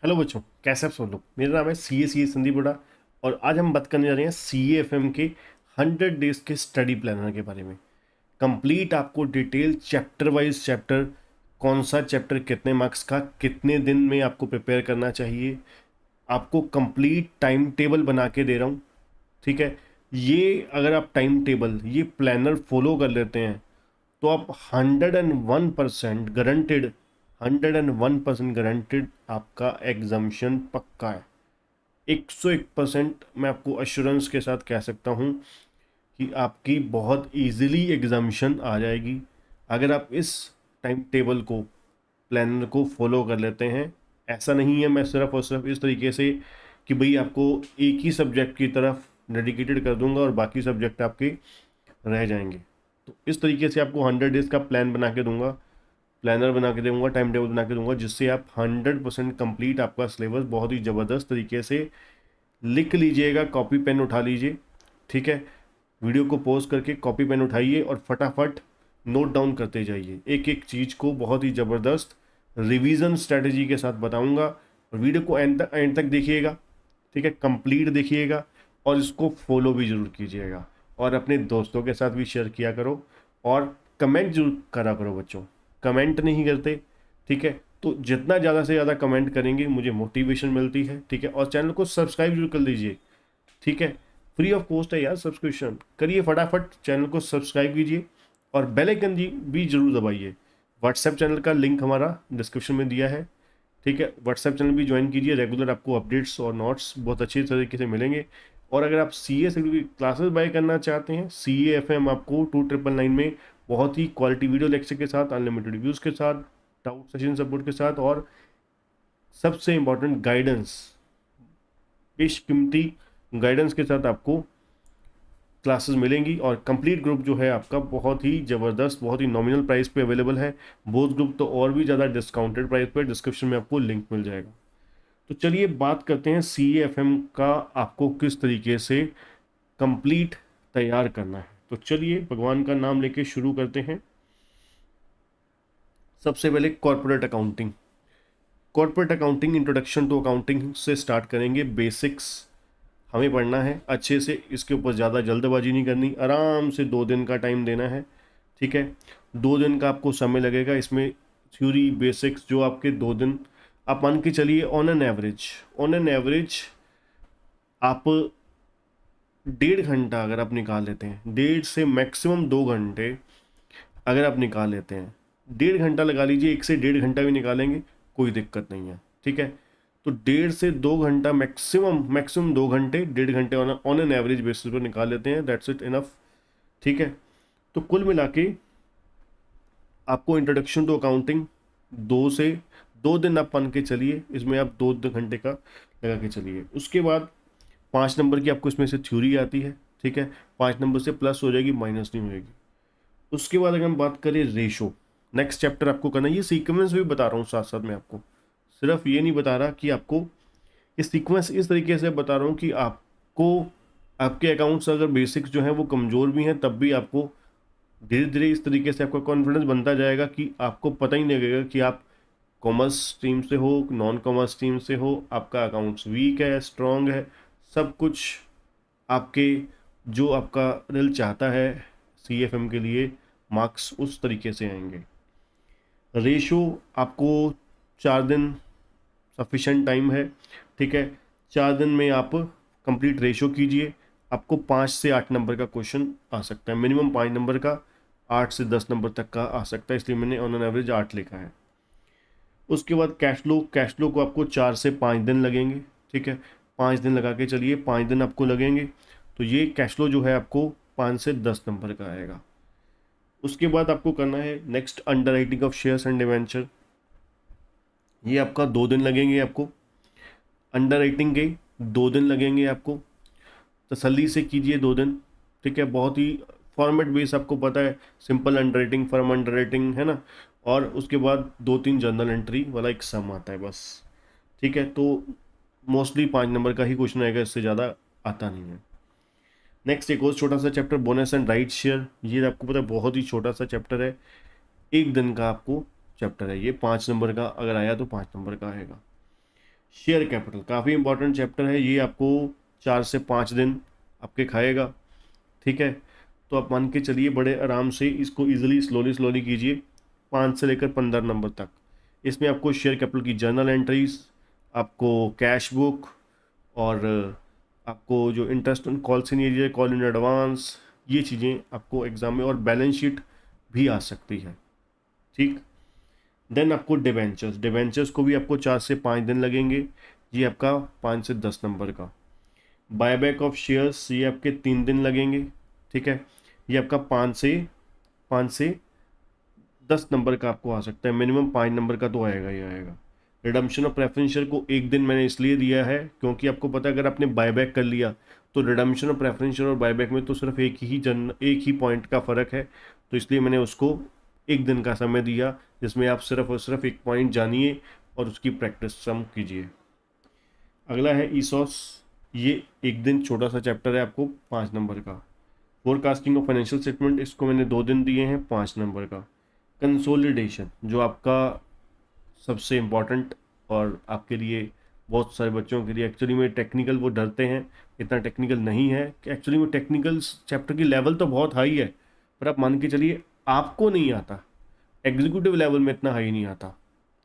Hello बच्चों, कैसे आप सब लोग। मेरा नाम है सी ए संदीप बड़ा और आज हम बात करने जा रहे हैं CA FM के 100 डेज के स्टडी प्लानर के बारे में। कंप्लीट आपको डिटेल चैप्टर वाइज चैप्टर, कौन सा चैप्टर कितने मार्क्स का, कितने दिन में आपको प्रिपेयर करना चाहिए, आपको कंप्लीट टाइम टेबल बना के दे रहा हूँ। ठीक है, ये अगर आप टाइम टेबल ये प्लानर फॉलो कर लेते हैं तो आप 101% गारंटेड, 101% गारंटेड आपका एग्जामिशन पक्का है। 101% मैं आपको अश्योरेंस के साथ कह सकता हूँ कि आपकी बहुत इजीली एग्जामिशन आ जाएगी अगर आप इस टाइम टेबल को, प्लानर को फॉलो कर लेते हैं। ऐसा नहीं है मैं सिर्फ और सिर्फ इस तरीके से कि भाई आपको एक ही सब्जेक्ट की तरफ डेडिकेटेड कर दूंगा और बाकी सब्जेक्ट आपके रह जाएंगे। तो इस तरीके से आपको 100 डेज का प्लान बना के दूंगा, प्लानर बना के दूंगा, टाइम टेबल बना के दूंगा, जिससे आप 100% कंप्लीट आपका सिलेबस बहुत ही ज़बरदस्त तरीके से लिख लीजिएगा। कॉपी पेन उठा लीजिए, ठीक है। वीडियो को पॉज करके कॉपी पेन उठाइए और फटाफट नोट डाउन करते जाइए। एक एक चीज़ को बहुत ही ज़बरदस्त रिवीजन स्ट्रेटजी के साथ बताऊंगा और वीडियो को एंड तक देखिएगा, ठीक है, कंप्लीट देखिएगा और इसको फॉलो भी ज़रूर कीजिएगा और अपने दोस्तों के साथ भी शेयर किया करो और कमेंट जरूर करा करो बच्चों। कमेंट नहीं करते, ठीक है, तो जितना ज़्यादा से ज़्यादा कमेंट करेंगे मुझे मोटिवेशन मिलती है, ठीक है। और चैनल को सब्सक्राइब जरूर कर लीजिए, ठीक है, फ्री ऑफ कॉस्ट है यार, सब्सक्रिप्शन करिए फटाफट, चैनल को सब्सक्राइब कीजिए और बेल आइकन भी जरूर दबाइए। व्हाट्सएप चैनल का लिंक हमारा डिस्क्रिप्शन में दिया है, ठीक है। व्हाट्सएप चैनल भी ज्वाइन कीजिए, रेगुलर आपको अपडेट्स और नोट्स बहुत अच्छे तरीके से मिलेंगे। और अगर आप CA से भी क्लासेस बाय करना चाहते हैं, CA FM आपको 2999 में बहुत ही क्वालिटी वीडियो लेक्चर के साथ, अनलिमिटेड रिव्यूज़ के साथ, डाउट सेशन सपोर्ट के साथ और सबसे इम्पोर्टेंट गाइडेंस, बेशकीमती गाइडेंस के साथ आपको क्लासेस मिलेंगी। और कंप्लीट ग्रुप जो है आपका बहुत ही ज़बरदस्त, बहुत ही नॉमिनल प्राइस पे अवेलेबल है। बोथ ग्रुप तो और भी ज़्यादा डिस्काउंटेड प्राइस पे, डिस्क्रिप्शन में आपको लिंक मिल जाएगा। तो चलिए बात करते हैं CA FM का आपको किस तरीके से कंप्लीट तैयार करना है। तो चलिए भगवान का नाम लेके शुरू करते हैं। सबसे पहले corporate accounting, corporate accounting introduction to accounting से स्टार्ट करेंगे। बेसिक्स हमें पढ़ना है अच्छे से, इसके ऊपर ज़्यादा जल्दबाजी नहीं करनी, आराम से 2 दिन का टाइम देना है, ठीक है। 2 दिन का आपको समय लगेगा इसमें। थ्योरी बेसिक्स जो आपके 2 दिन आप मान के चलिए, ऑन एन एवरेज आप 1.5 घंटा अगर आप निकाल लेते हैं, 1.5 से मैक्सिमम 2 घंटे अगर आप निकाल लेते हैं, 1.5 घंटा लगा लीजिए, 1 से 1.5 घंटा भी निकालेंगे कोई दिक्कत नहीं है, ठीक है। तो 1.5 से 2 घंटा, मैक्सिमम 2 घंटे, 1.5 घंटे ऑन एन एवरेज बेसिस पर निकाल लेते हैं, दैट्स इट इनफ, ठीक है। तो कुल मिला के आपको इंट्रोडक्शन टू अकाउंटिंग 2 दिन आप मान के चलिए, इसमें आप 2 घंटे का लगा के चलिए। उसके बाद 5 नंबर की आपको इसमें से थ्योरी आती है, ठीक है। 5 नंबर से प्लस हो जाएगी, माइनस नहीं होगी। उसके बाद अगर हम बात करें रेशो, नेक्स्ट चैप्टर आपको करना है। ये सीक्वेंस भी बता रहा हूँ साथ साथ में आपको, सिर्फ ये नहीं बता रहा कि आपको ये सीक्वेंस इस तरीके से बता रहा हूँ कि आपको आपके अकाउंट्स अगर बेसिक्स जो हैं वो कमज़ोर भी हैं, तब भी आपको धीरे धीरे इस तरीके से आपका कॉन्फिडेंस बनता जाएगा कि आपको पता ही नहीं लगेगा कि आप कॉमर्स स्ट्रीम से हो, नॉन कॉमर्स स्ट्रीम से हो, आपका अकाउंट्स वीक है, स्ट्रॉन्ग है, सब कुछ आपके जो आपका दिल चाहता है CFM के लिए मार्क्स उस तरीके से आएंगे। रेशो आपको 4 दिन सफिशेंट टाइम है, ठीक है। 4 दिन में आप कंप्लीट रेशो कीजिए, आपको 5 से 8 नंबर का क्वेश्चन आ सकता है, मिनिमम 5 नंबर का, 8 से 10 नंबर तक का आ सकता है, इसलिए मैंने ऑन एन एवरेज 8 लिखा है। उसके बाद कैश फ्लो को आपको 4 से 5 दिन लगेंगे, ठीक है। 5 दिन लगा के चलिए, 5 दिन आपको लगेंगे, तो ये कैश फ्लो जो है आपको 5 से 10 नंबर का आएगा। उसके बाद आपको करना है next under writing of shares and debenture, ये आपका 2 दिन लगेंगे आपको। अंडर राइटिंग के 2 दिन लगेंगे आपको, तसल्ली से कीजिए 2 दिन, ठीक है। बहुत ही फॉर्मेट बेस आपको पता है, simple under writing, firm under writing, है ना। और उसके बाद 2-3 जर्नल एंट्री वाला एक सम आता है बस, ठीक है। तो मोस्टली 5 नंबर का ही क्वेश्चन आएगा, इससे ज़्यादा आता नहीं है। नेक्स्ट एक और छोटा सा chapter, bonus and right share, ये आपको पता है बहुत ही छोटा सा चैप्टर है, 1 दिन का आपको चैप्टर है ये। 5 नंबर का अगर आया तो 5 नंबर का आएगा। शेयर कैपिटल काफ़ी इंपॉर्टेंट चैप्टर है ये, आपको 4 से 5 दिन आपके खाएगा। ठीक है, तो आप मान के चलिए बड़े आराम से इसको इजीली स्लोली स्लोली कीजिए 5 से लेकर 15 नंबर तक। इसमें आपको शेयर कैपिटल की जर्नल एंट्रीज, आपको कैश बुक, और आपको जो interest on call senior, call in advance, ये चीज़ें आपको एग्जाम में, और बैलेंस शीट भी आ सकती है। ठीक, देन आपको डिवेंचर्स, डिवेंचर्स को भी आपको 4 से 5 दिन लगेंगे, ये आपका 5 से 10 नंबर का। बायबैक ऑफ शेयर्स, ये आपके 3 दिन लगेंगे। ठीक है, ये आपका 5 से 10 नंबर का आपको आ सकता है, मिनिमम 5 नंबर का तो आएगा ही आएगा। रिडम्पशन ऑफ प्रेफरेंस शेयर को 1 दिन मैंने इसलिए दिया है क्योंकि आपको पता है अगर आपने बायबैक कर लिया तो रिडम्पशन ऑफ प्रेफरेंस शेयर और बायबैक में तो सिर्फ एक ही पॉइंट का फ़र्क है, तो इसलिए मैंने उसको 1 दिन का समय दिया जिसमें आप सिर्फ और सिर्फ एक पॉइंट जानिए और उसकी प्रैक्टिस सम कीजिए। अगला है ईसॉस, ये 1 दिन छोटा सा चैप्टर है आपको 5 नंबर का। फोरकास्टिंग ऑफ फाइनेंशियल स्टेटमेंट, इसको मैंने 2 दिन दिए हैं 5 नंबर का। कंसोलिडेशन जो आपका सबसे इम्पॉर्टेंट, और आपके लिए बहुत सारे बच्चों के लिए एक्चुअली में टेक्निकल वो डरते हैं, इतना टेक्निकल नहीं है कि एक्चुअली में टेक्निकल चैप्टर की लेवल तो बहुत हाई है, पर आप मान के चलिए आपको नहीं आता, एग्जीक्यूटिव लेवल में इतना हाई नहीं आता।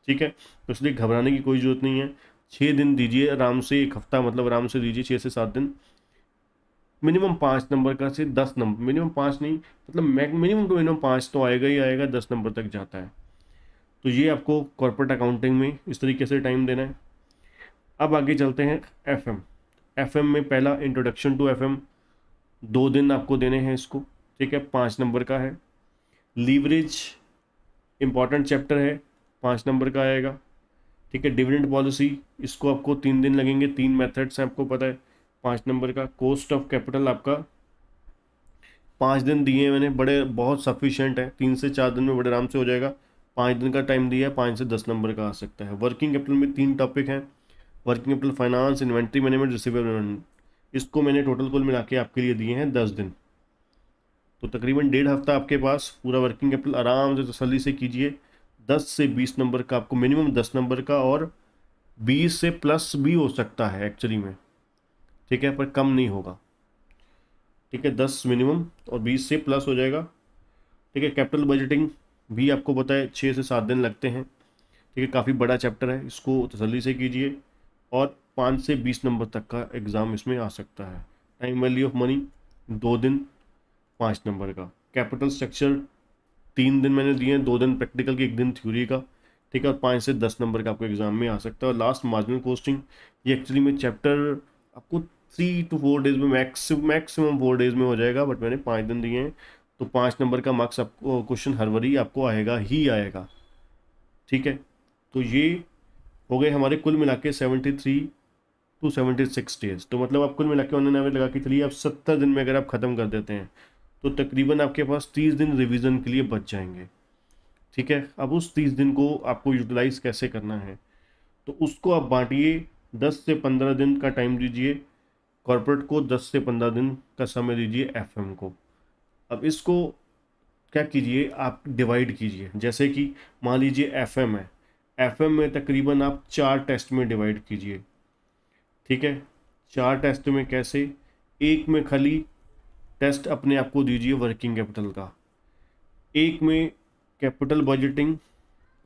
ठीक है, तो इसलिए घबराने की कोई ज़रूरत नहीं है। 6 दिन दीजिए आराम से, 1 हफ्ता मतलब आराम से दीजिए 6 से 7 दिन। मिनिमम 5 नंबर का से 10 नंबर, मिनिमम 5 नहीं, मतलब मिनिमम टू मिनिमम 5 तो आएगा ही आएगा, 10 नंबर तक जाता है। तो ये आपको कॉर्पोरेट अकाउंटिंग में इस तरीके से टाइम देना है। अब आगे चलते हैं एफएम। एफएम में पहला इंट्रोडक्शन टू एफएम, 2 दिन आपको देने हैं इसको। ठीक है, 5 नंबर का है। लीवरेज इंपॉर्टेंट चैप्टर है, 5 नंबर का आएगा। ठीक है, डिविडेंड पॉलिसी, इसको आपको 3 दिन लगेंगे, 3 मेथड्स हैं आपको पता है, 5 नंबर का। कॉस्ट ऑफ कैपिटल आपका 5 दिन दिए हैं मैंने, बड़े बहुत सफिशिएंट है, 3 से 4 दिन में बड़े आराम से हो जाएगा। 5 दिन का टाइम दिया है, 5 से 10 नंबर का आ सकता है। वर्किंग कैपिटल में 3 टॉपिक हैं, working capital finance, inventory management, receivable management. इसको मैंने टोटल कुल मिला के आपके लिए दिए हैं 10 दिन, तो तकरीबन 1.5 हफ्ता आपके पास पूरा वर्किंग कैपिटल आराम से तसल्ली से कीजिए। 10 से 20 नंबर का आपको मिनिमम, 10 नंबर का, और 20 से प्लस भी हो सकता है एक्चुअली में। ठीक है, पर कम नहीं होगा। ठीक है, 10 मिनिमम और 20 से प्लस हो जाएगा। ठीक है, कैपिटल बजटिंग भी आपको पता है 6 से 7 दिन लगते हैं। ठीक है, काफ़ी बड़ा चैप्टर है, इसको तसल्ली से कीजिए, और 5 से 20 नंबर तक का एग्ज़ाम इसमें आ सकता है। टाइम वैल्यू ऑफ मनी 2 दिन, 5 नंबर का। कैपिटल स्ट्रक्चर 3 दिन मैंने दिए हैं, 2 दिन प्रैक्टिकल की, 1 दिन थ्योरी का। ठीक है, और 5 से 10 नंबर का आपको एग्जाम में आ सकता है। और लास्ट मार्जिनल कॉस्टिंग, ये एक्चुअली में चैप्टर आपको 3 to 4 डेज में, मैक्सिमम 4 डेज में हो जाएगा, बट मैंने 5 दिन दिए हैं, तो 5 नंबर का मार्क्स आपको क्वेश्चन हर बारी आपको आएगा ही आएगा। ठीक है, तो ये हो गए हमारे कुल मिला के 73 to 76 डेज। तो मतलब आप कुल मिला के ऑन एवरेज लगा के चलिए, आप 70 दिन में अगर आप ख़त्म कर देते हैं तो तकरीबन आपके पास 30 दिन रिवीजन के लिए बच जाएंगे। ठीक है, अब उस 30 दिन को आपको यूटिलाइज कैसे करना है, तो उसको आप बांटिए, 10 से 15 दिन का टाइम दीजिए कॉर्पोरेट को, 10 से 15 दिन का समय दीजिए एफएम को। अब इसको क्या कीजिए, आप डिवाइड कीजिए, जैसे कि मान लीजिए एफएम है, एफएम में तकरीबन आप 4 टेस्ट में डिवाइड कीजिए। ठीक है, 4 टेस्ट में कैसे, एक में खाली टेस्ट अपने आप को दीजिए वर्किंग कैपिटल का, एक में capital budgeting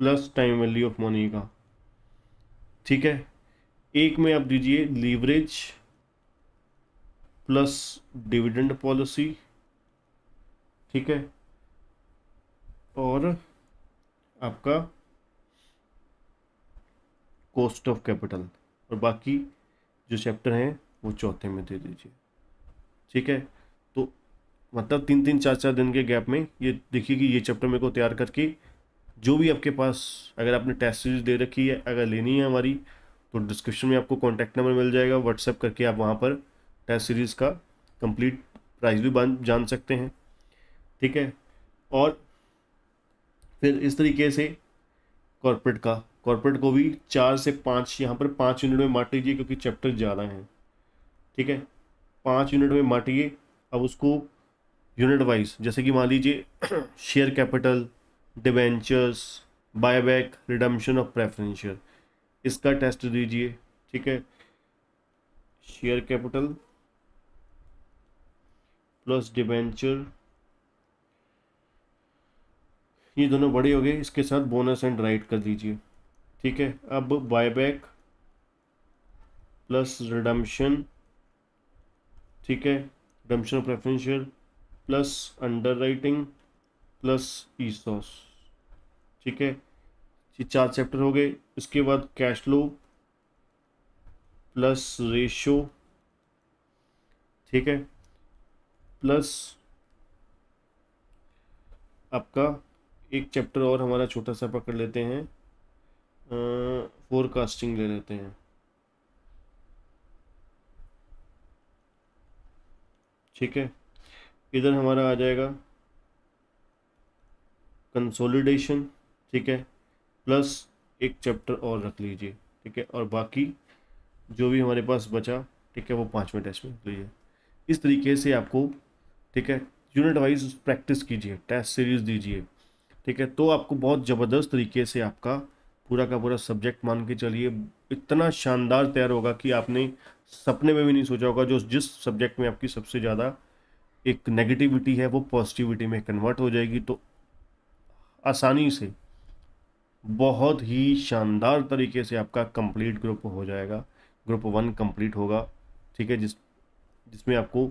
plus time value of money का। ठीक है, एक में आप दीजिए लीवरेज प्लस डिविडेंड पॉलिसी। ठीक है, और आपका कॉस्ट ऑफ कैपिटल, और बाकी जो चैप्टर हैं वो चौथे में दे दीजिए। ठीक है, तो मतलब 3-3 4-4 दिन के गैप में ये देखिए कि ये चैप्टर मेरे को तैयार करके, जो भी आपके पास, अगर आपने टेस्ट सीरीज दे रखी है, अगर लेनी है हमारी, तो डिस्क्रिप्शन में आपको कॉन्टैक्ट नंबर मिल जाएगा, व्हाट्सएप करके आप वहाँ पर टेस्ट सीरीज़ का कंप्लीट प्राइस भी जान सकते हैं। ठीक है, और फिर इस तरीके से कॉर्पोरेट को भी 4 से 5, यहाँ पर 5 यूनिट में बांट लीजिए क्योंकि चैप्टर ज़्यादा हैं। ठीक है, 5 यूनिट में बांटिए। अब उसको यूनिट वाइज, जैसे कि मान लीजिए share capital, debentures, buyback, redemption of preference share, इसका टेस्ट दीजिए। ठीक है, शेयर कैपिटल प्लस डिबेंचर, ये दोनों बड़े हो गए, इसके साथ बोनस एंड राइट कर दीजिए। ठीक है, अब बायबैक प्लस रिडम्पशन, ठीक है, redemption preferential plus underwriting plus ESOS. ठीक है, ये 4 चैप्टर हो गए। इसके बाद कैश फ्लो प्लस रेशो, ठीक है, प्लस आपका एक चैप्टर और हमारा छोटा सा पकड़ लेते हैं, फोरकास्टिंग ले लेते हैं। ठीक है, इधर हमारा आ जाएगा कंसोलिडेशन, ठीक है, प्लस एक चैप्टर और रख लीजिए। ठीक है, और बाकी जो भी हमारे पास बचा, ठीक है, वो 5वें टेस्ट में रख लीजिए। इस तरीके से आपको, ठीक है, यूनिट वाइज प्रैक्टिस कीजिए, टेस्ट सीरीज दीजिए। ठीक है, तो आपको बहुत ज़बरदस्त तरीके से आपका पूरा का पूरा सब्जेक्ट मान के चलिए इतना शानदार तैयार होगा कि आपने सपने में भी नहीं सोचा होगा। जो जिस सब्जेक्ट में आपकी सबसे ज़्यादा एक नेगेटिविटी है वो पॉजिटिविटी में कन्वर्ट हो जाएगी, तो आसानी से बहुत ही शानदार तरीके से आपका कंप्लीट ग्रुप हो जाएगा। ग्रुप 1 कंप्लीट होगा। ठीक है, जिसमें आपको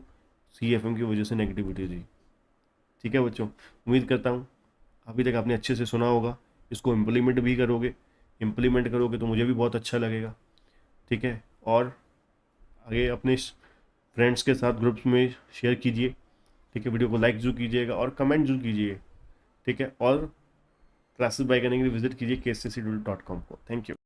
CFM की वजह से नेगेटिविटी थी। ठीक है बच्चों, उम्मीद करता हूँ अभी तक आपने अच्छे से सुना होगा, इसको इम्प्लीमेंट भी करोगे। इम्प्लीमेंट करोगे तो मुझे भी बहुत अच्छा लगेगा। ठीक है, और आगे अपने फ्रेंड्स के साथ ग्रुप्स में शेयर कीजिए। ठीक है, वीडियो को लाइक जरूर कीजिएगा और कमेंट जरूर कीजिए। ठीक है, और क्लासेस बाय करने के लिए विजिट कीजिए kcc.com को। Thank you.